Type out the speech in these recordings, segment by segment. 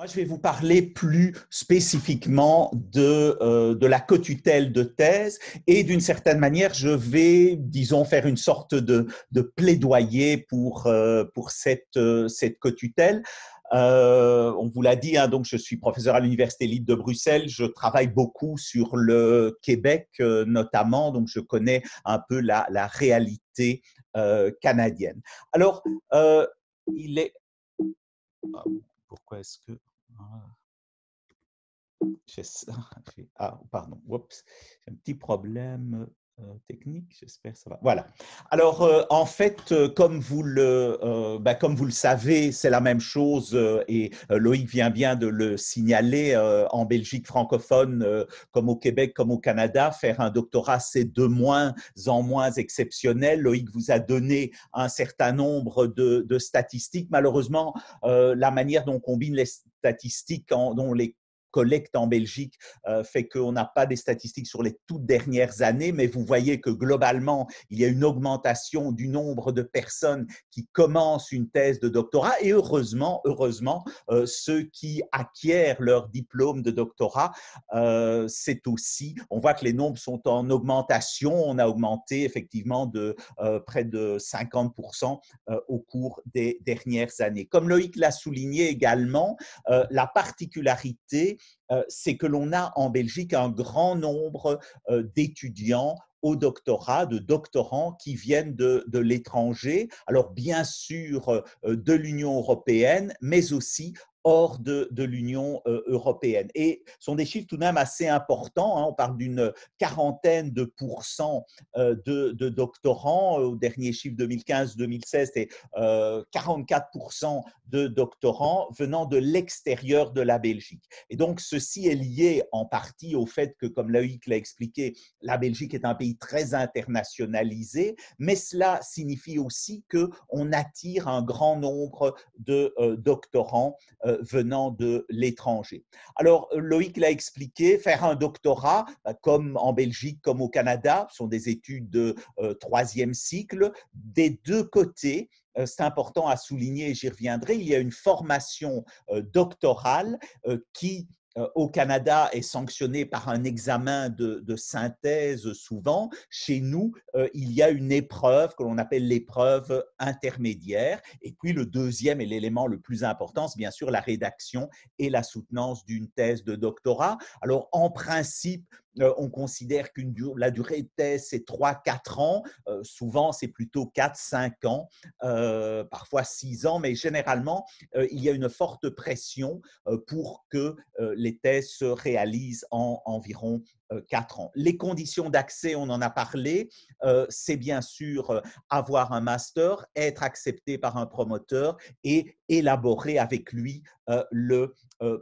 je vais vous parler plus spécifiquement de la cotutelle de thèse et d'une certaine manière, je vais, disons, faire une sorte de plaidoyer pour cette cotutelle. On vous l'a dit, hein, donc je suis professeur à l'Université libre de Bruxelles. Je travaille beaucoup sur le Québec notamment, donc je connais un peu la réalité canadienne. Alors, il est… Pourquoi est-ce que… Ah, pardon, oups, j'ai un petit problème technique, j'espère que ça va. Voilà. Alors, en fait, comme vous le savez, c'est la même chose et Loïc vient bien de le signaler en Belgique francophone, comme au Québec, comme au Canada, faire un doctorat, c'est de moins en moins exceptionnel. Loïc vous a donné un certain nombre de statistiques. Malheureusement, la manière dont on combine les statistiques, dont les collecte en Belgique fait qu'on n'a pas des statistiques sur les toutes dernières années, mais vous voyez que globalement, il y a une augmentation du nombre de personnes qui commencent une thèse de doctorat et heureusement, ceux qui acquièrent leur diplôme de doctorat, c'est aussi, on voit que les nombres sont en augmentation, on a augmenté effectivement de près de 50% au cours des dernières années. Comme Loïc l'a souligné également, la particularité, c'est que l'on a en Belgique un grand nombre d'étudiants au doctorat, de doctorants qui viennent de l'étranger, alors bien sûr de l'Union européenne, mais aussi hors de l'Union européenne. Et ce sont des chiffres tout de même assez importants, hein, on parle d'une quarantaine de pourcents de doctorants, au dernier chiffre 2015-2016, c'était 44% de doctorants venant de l'extérieur de la Belgique. Et donc, ceci est lié en partie au fait que, comme Loïc l'a expliqué, la Belgique est un pays très internationalisé, mais cela signifie aussi qu'on attire un grand nombre de doctorants venant de l'étranger. Alors, Loïc l'a expliqué, faire un doctorat, comme en Belgique, comme au Canada, ce sont des études de troisième cycle, des deux côtés. C'est important à souligner, et j'y reviendrai, il y a une formation doctorale qui, au Canada, est sanctionnée par un examen de synthèse souvent. Chez nous, il y a une épreuve que l'on appelle l'épreuve intermédiaire. Et puis, le deuxième et l'élément le plus important, c'est bien sûr la rédaction et la soutenance d'une thèse de doctorat. Alors, en principe, on considère que la durée de thèse, c'est 3-4 ans. Souvent, c'est plutôt 4-5 ans, parfois 6 ans, mais généralement, il y a une forte pression pour que les thèses se réalisent en environ 4 ans. Les conditions d'accès, on en a parlé, c'est bien sûr avoir un master, être accepté par un promoteur et élaborer avec lui le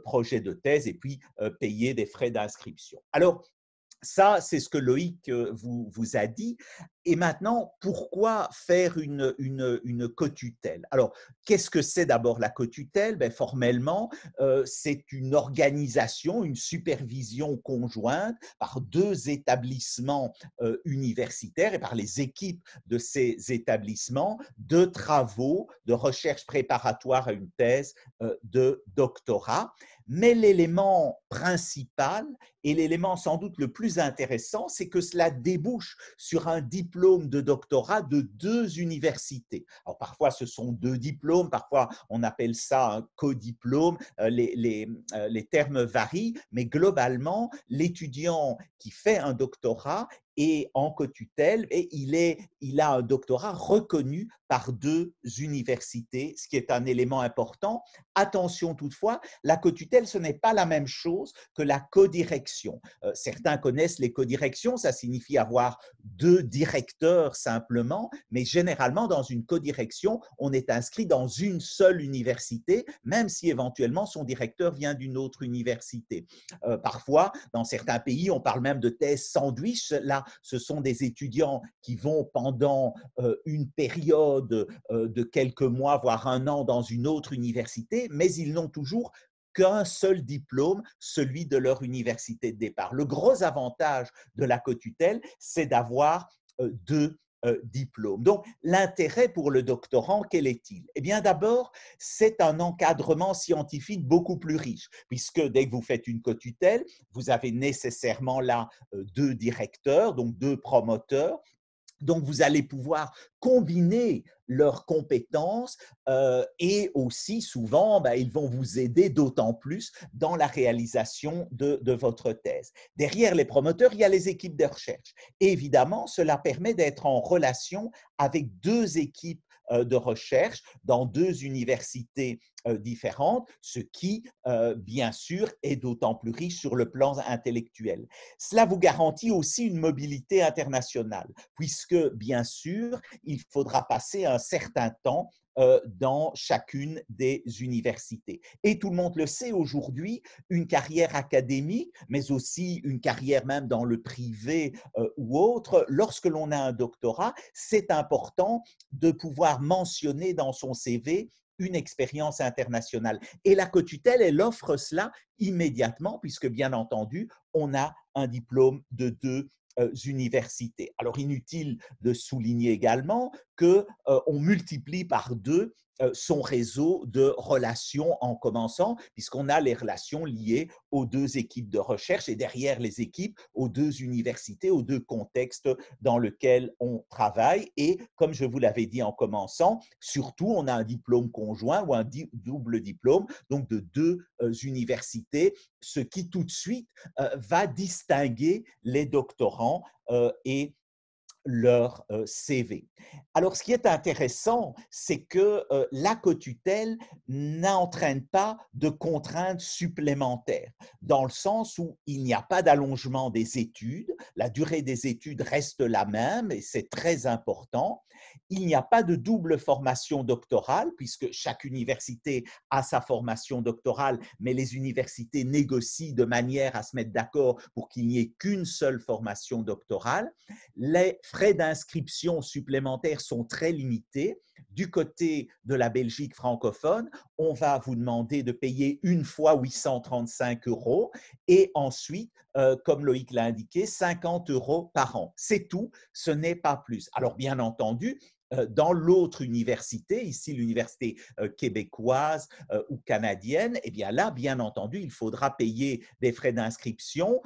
projet de thèse et puis payer des frais d'inscription. Alors, ça, c'est ce que Loïc vous a dit. Et maintenant, pourquoi faire une cotutelle? Alors, qu'est-ce que c'est d'abord la cotutelle? Ben, formellement, c'est une organisation, une supervision conjointe par deux établissements universitaires et par les équipes de ces établissements de travaux de recherche préparatoire à une thèse de doctorat. Mais l'élément principal et l'élément sans doute le plus intéressant, c'est que cela débouche sur un diplôme de doctorat de deux universités. Alors parfois, ce sont deux diplômes, parfois on appelle ça un codiplôme, les termes varient, mais globalement, l'étudiant qui fait un doctorat est en cotutelle et il a un doctorat reconnu par deux universités, ce qui est un élément important. Attention toutefois, la cotutelle, ce n'est pas la même chose que la codirection. Certains connaissent les codirections, ça signifie avoir deux directeurs simplement, mais généralement, dans une codirection, on est inscrit dans une seule université, même si éventuellement son directeur vient d'une autre université. Parfois, dans certains pays, on parle même de thèse sandwich. Là, ce sont des étudiants qui vont pendant une période de quelques mois, voire un an, dans une autre université, mais ils n'ont toujours qu'un seul diplôme, celui de leur université de départ. Le gros avantage de la cotutelle, c'est d'avoir deux diplôme. Donc, l'intérêt pour le doctorant, quel est-il? Eh bien, d'abord, c'est un encadrement scientifique beaucoup plus riche, puisque dès que vous faites une cotutelle, vous avez nécessairement là deux directeurs, donc deux promoteurs. Donc, vous allez pouvoir combiner leurs compétences et aussi, souvent, ils vont vous aider d'autant plus dans la réalisation de votre thèse. Derrière les promoteurs, il y a les équipes de recherche. Et évidemment, cela permet d'être en relation avec deux équipes de recherche dans deux universités différentes, ce qui, bien sûr, est d'autant plus riche sur le plan intellectuel. Cela vous garantit aussi une mobilité internationale, puisque, bien sûr, il faudra passer un certain temps dans chacune des universités. Et tout le monde le sait aujourd'hui, une carrière académique, mais aussi une carrière même dans le privé ou autre, lorsque l'on a un doctorat, c'est important de pouvoir mentionner dans son CV une expérience internationale. Et la cotutelle, elle offre cela immédiatement, puisque bien entendu, on a un diplôme de deux universités. Alors, inutile de souligner également qu'on multiplie par deux son réseau de relations en commençant, puisqu'on a les relations liées aux deux équipes de recherche et derrière les équipes aux deux universités, aux deux contextes dans lesquels on travaille. Et comme je vous l'avais dit en commençant, surtout, on a un diplôme conjoint ou un double diplôme, donc de deux universités, ce qui tout de suite va distinguer les doctorants et leur CV. Alors, ce qui est intéressant, c'est que la cotutelle n'entraîne pas de contraintes supplémentaires, dans le sens où il n'y a pas d'allongement des études, la durée des études reste la même et c'est très important. Il n'y a pas de double formation doctorale, puisque chaque université a sa formation doctorale, mais les universités négocient de manière à se mettre d'accord pour qu'il n'y ait qu'une seule formation doctorale. Les frais d'inscription supplémentaires sont très limités. Du côté de la Belgique francophone, on va vous demander de payer une fois 835 € et ensuite, comme Loïc l'a indiqué, 50 € par an. C'est tout, ce n'est pas plus. Alors, bien entendu, dans l'autre université, ici l'université québécoise ou canadienne, eh bien là, bien entendu, il faudra payer des frais d'inscription,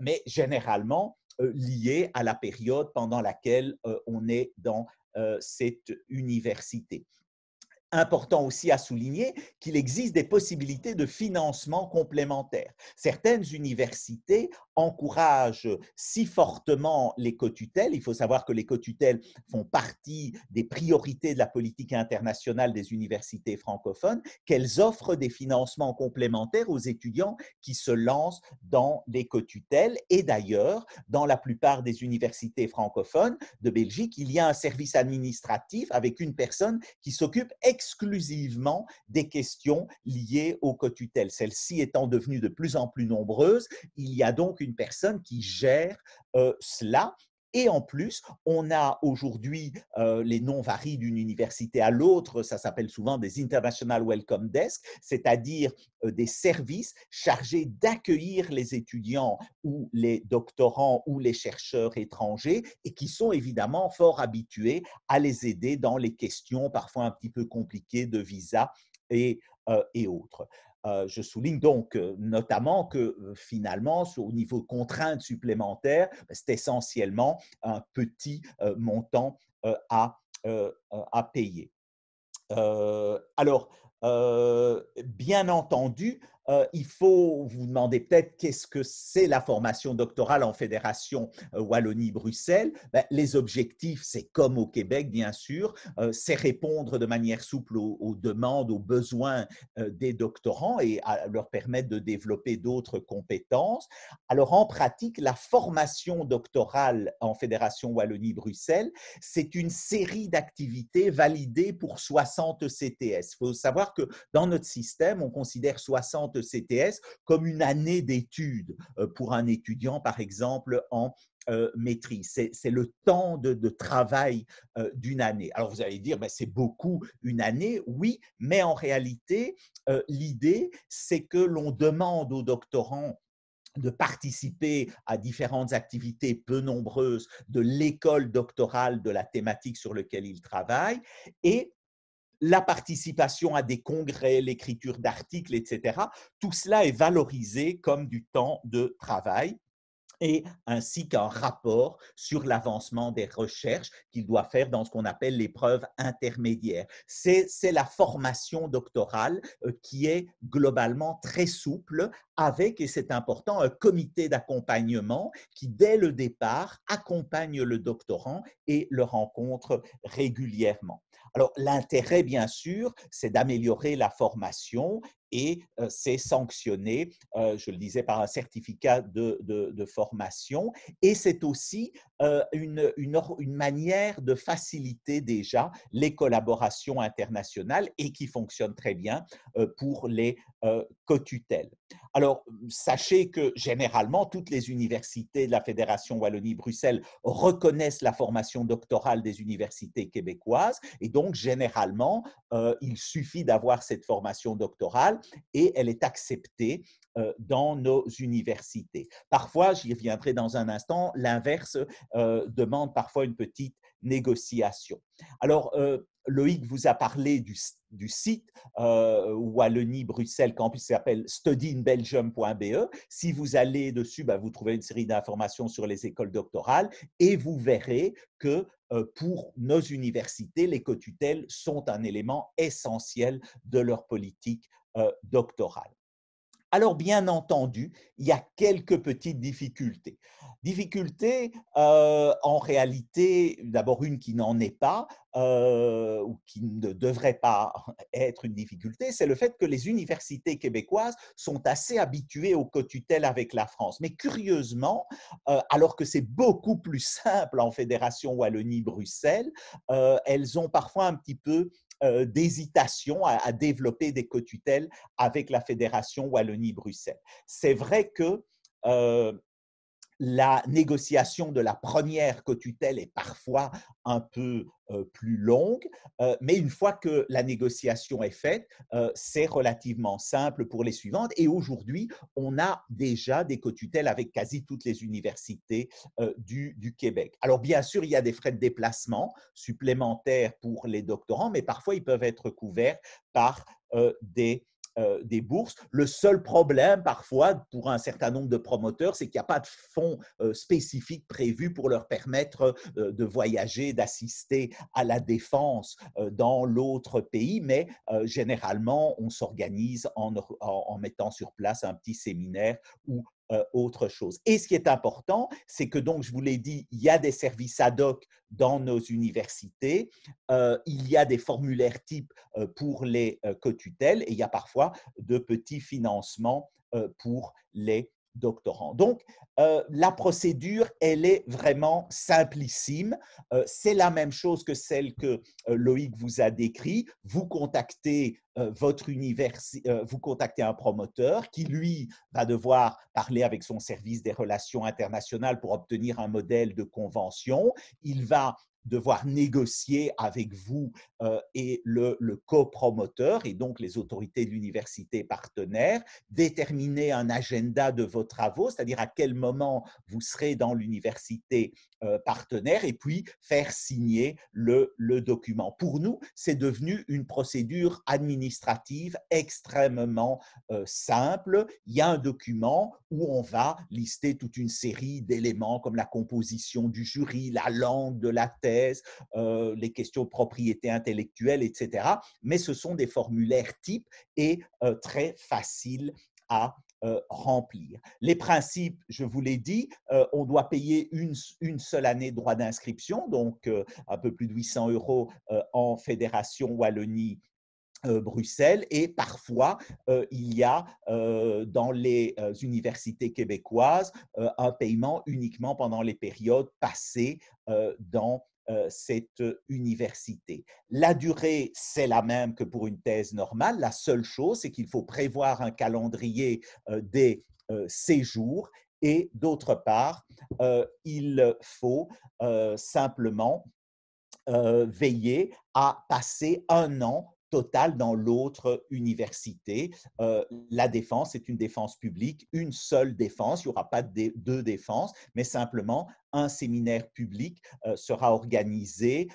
mais généralement, liées à la période pendant laquelle on est dans cette université. Important aussi à souligner qu'il existe des possibilités de financement complémentaires. Certaines universités encouragent si fortement les cotutelles, il faut savoir que les cotutelles font partie des priorités de la politique internationale des universités francophones, qu'elles offrent des financements complémentaires aux étudiants qui se lancent dans les cotutelles. Et d'ailleurs, dans la plupart des universités francophones de Belgique, il y a un service administratif avec une personne qui s'occupe exclusivement des questions liées aux cotutelles. Celles-ci étant devenues de plus en plus nombreuses, il y a donc une personne qui gère cela. Et en plus, on a aujourd'hui, les noms varient d'une université à l'autre, ça s'appelle souvent des International Welcome Desk, c'est-à-dire des services chargés d'accueillir les étudiants ou les doctorants ou les chercheurs étrangers et qui sont évidemment fort habitués à les aider dans les questions parfois un petit peu compliquées de visa et autres. Je souligne donc notamment que finalement, au niveau de contraintes supplémentaires, c'est essentiellement un petit montant à payer. Alors, bien entendu, il faut vous demander peut-être qu'est-ce que c'est la formation doctorale en Fédération Wallonie-Bruxelles. Les objectifs, c'est comme au Québec, bien sûr, c'est répondre de manière souple aux demandes, aux besoins des doctorants et à leur permettre de développer d'autres compétences. Alors, en pratique, la formation doctorale en Fédération Wallonie-Bruxelles, c'est une série d'activités validées pour 60 CTS. Il faut savoir que dans notre système, on considère 60 CTS comme une année d'études pour un étudiant, par exemple, en maîtrise. C'est le temps de travail d'une année. Alors, vous allez dire, c'est beaucoup une année, oui, mais en réalité, l'idée, c'est que l'on demande aux doctorants de participer à différentes activités peu nombreuses de l'école doctorale de la thématique sur laquelle il travaille, et la participation à des congrès, l'écriture d'articles, etc. Tout cela est valorisé comme du temps de travail, et ainsi qu'un rapport sur l'avancement des recherches qu'il doit faire dans ce qu'on appelle l'épreuve intermédiaire. C'est la formation doctorale qui est globalement très souple, avec, et c'est important, un comité d'accompagnement qui, dès le départ, accompagne le doctorant et le rencontre régulièrement. Alors, l'intérêt, bien sûr, c'est d'améliorer la formation, et c'est sanctionné, je le disais, par un certificat de formation, et c'est aussi une manière de faciliter déjà les collaborations internationales, et qui fonctionne très bien pour les co-tutelles. Alors, sachez que généralement, toutes les universités de la Fédération Wallonie-Bruxelles reconnaissent la formation doctorale des universités québécoises, et donc généralement, il suffit d'avoir cette formation doctorale et elle est acceptée dans nos universités. Parfois, j'y reviendrai dans un instant, l'inverse demande parfois une petite négociation. Alors, Loïc vous a parlé du site Wallonie-Bruxelles Campus, qui s'appelle studyinbelgium.be. Si vous allez dessus, vous trouvez une série d'informations sur les écoles doctorales, et vous verrez que pour nos universités, les co-tutelles sont un élément essentiel de leur politique doctorale. Alors, bien entendu, il y a quelques petites difficultés. Difficultés, en réalité, d'abord une qui n'en est pas, ou qui ne devrait pas être une difficulté, c'est le fait que les universités québécoises sont assez habituées aux co-tutelles avec la France. Mais curieusement, alors que c'est beaucoup plus simple en Fédération Wallonie-Bruxelles, elles ont parfois un petit peu d'hésitation à développer des co-tutelles avec la Fédération Wallonie-Bruxelles. C'est vrai que la négociation de la première co-tutelle est parfois un peu plus longue, mais une fois que la négociation est faite, c'est relativement simple pour les suivantes. Et aujourd'hui, on a déjà des co-tutelles avec quasi toutes les universités du Québec. Alors, bien sûr, il y a des frais de déplacement supplémentaires pour les doctorants, mais parfois, ils peuvent être couverts par des bourses. Le seul problème parfois pour un certain nombre de promoteurs, c'est qu'il n'y a pas de fonds spécifiques prévus pour leur permettre de voyager, d'assister à la défense dans l'autre pays, mais généralement, on s'organise en mettant sur place un petit séminaire ou autre chose. Et ce qui est important, c'est que, donc, je vous l'ai dit, il y a des services ad hoc dans nos universités, il y a des formulaires types pour les co-tutelles, et il y a parfois de petits financements pour les doctorants. Donc, la procédure, elle est vraiment simplissime. C'est la même chose que celle que Loïc vous a décrit. Vous contactez vous contactez un promoteur qui, lui, va devoir parler avec son service des relations internationales pour obtenir un modèle de convention. Il va devoir négocier avec vous et le copromoteur, et donc les autorités de l'université partenaire, déterminer un agenda de vos travaux, c'est-à-dire à quel moment vous serez dans l'université partenaire, et puis faire signer le document. Pour nous, c'est devenu une procédure administrative extrêmement simple. Il y a un document où on va lister toute une série d'éléments comme la composition du jury, la langue de la thèse, les questions de propriété intellectuelle, etc. Mais ce sont des formulaires types et très faciles à remplir. Les principes, je vous l'ai dit, on doit payer une seule année de droit d'inscription, donc un peu plus de 800 € en Fédération Wallonie Bruxelles, et parfois il y a dans les universités québécoises un paiement uniquement pendant les périodes passées dans cette université. La durée, c'est la même que pour une thèse normale. La seule chose, c'est qu'il faut prévoir un calendrier des séjours, et d'autre part, il faut simplement veiller à passer un an totale dans l'autre université. La défense est une défense publique, une seule défense, il n'y aura pas deux défenses, mais simplement un séminaire public sera organisé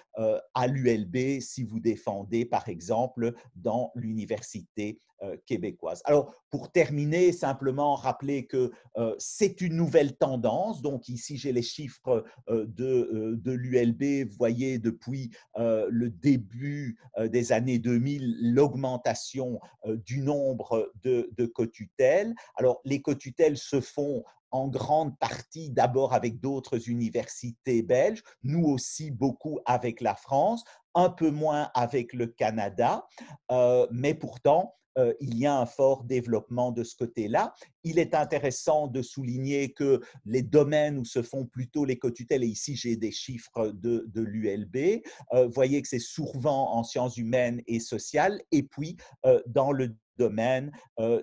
à l'ULB si vous défendez, par exemple, dans l'université québécoise. Alors, pour terminer, simplement rappeler que c'est une nouvelle tendance. Donc, ici, j'ai les chiffres de l'ULB. Vous voyez, depuis le début des années 2000, l'augmentation du nombre de co-tutelles. Alors, les co-tutelles se font en grande partie d'abord avec d'autres universités belges, nous aussi beaucoup avec la France, un peu moins avec le Canada, mais pourtant, il y a un fort développement de ce côté-là. Il est intéressant de souligner que les domaines où se font plutôt les co-tutelles, et ici j'ai des chiffres de l'ULB, vous voyez que c'est souvent en sciences humaines et sociales, et puis dans le domaine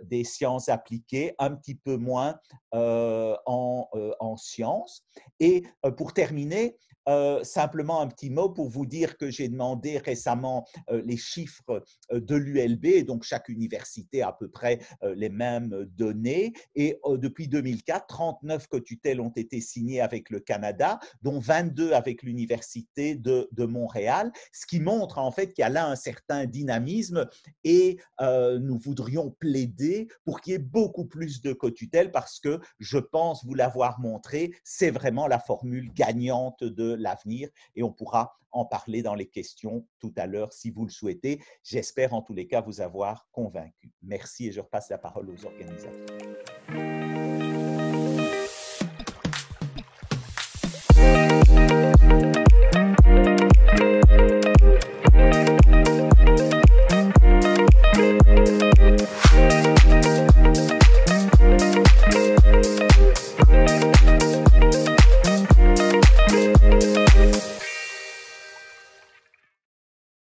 des sciences appliquées, un petit peu moins en sciences. Et pour terminer, simplement un petit mot pour vous dire que j'ai demandé récemment les chiffres de l'ULB, donc chaque université a à peu près les mêmes données, et depuis 2004, 39 co-tutelles ont été signées avec le Canada, dont 22 avec l'université de Montréal, ce qui montre en fait qu'il y a là un certain dynamisme et nous voudrions plaider pour qu'il y ait beaucoup plus de co-tutelles parce que je pense vous l'avoir montré, c'est vraiment la formule gagnante de l'avenir et on pourra en parler dans les questions tout à l'heure si vous le souhaitez. J'espère en tous les cas vous avoir convaincu. Merci et je repasse la parole aux organisateurs.